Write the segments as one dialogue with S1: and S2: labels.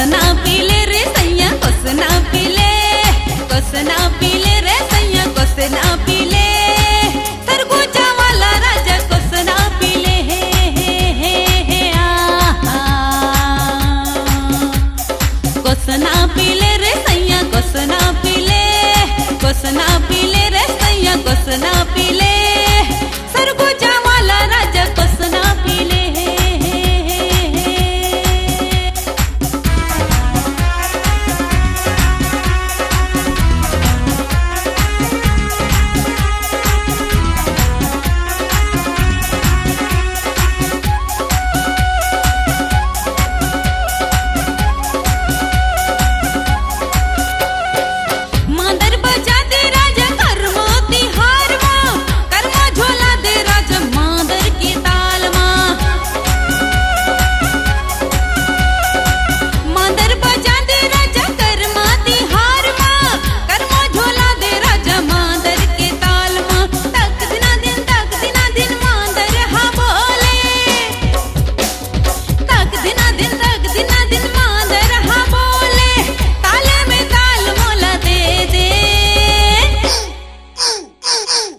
S1: कोसना पीले रे सैया कोसना पीले रे सैया कोसना पीले सरगुजा वाला राजा कोसना पीले कोसना पीले रे सैया कोसना पीले रे सैया कोसना पीले सरगुजा वाला राजा कोसना पीले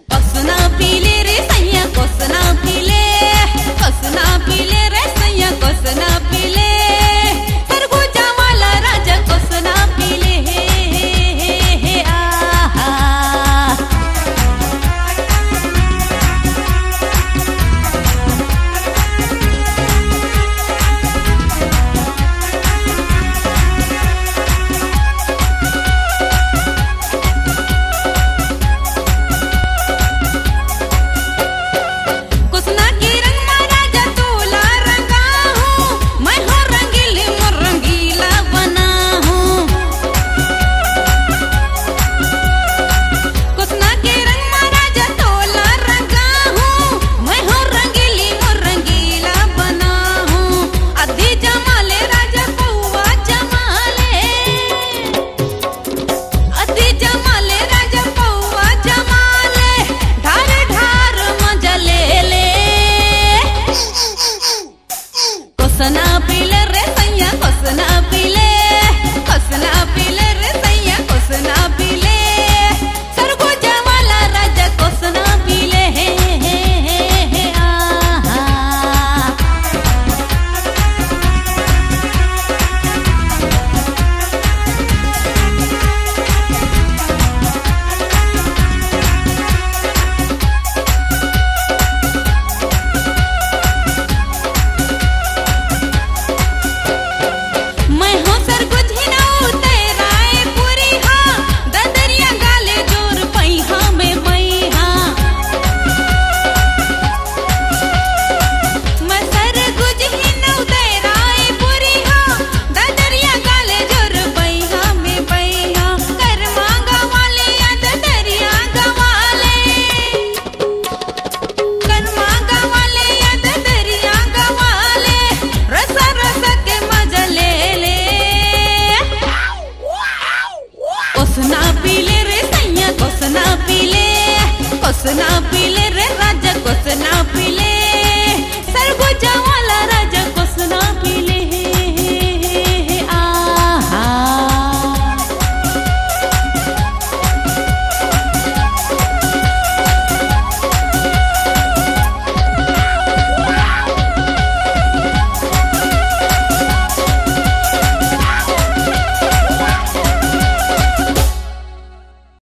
S1: कोसना पीले रे सैया कोसना पीले रे सैया कोसना पीले सरगुजा वाला राजा कोसना पीले कोसना पीले रे राजा कोसना पीले सरगुजा वाला राजा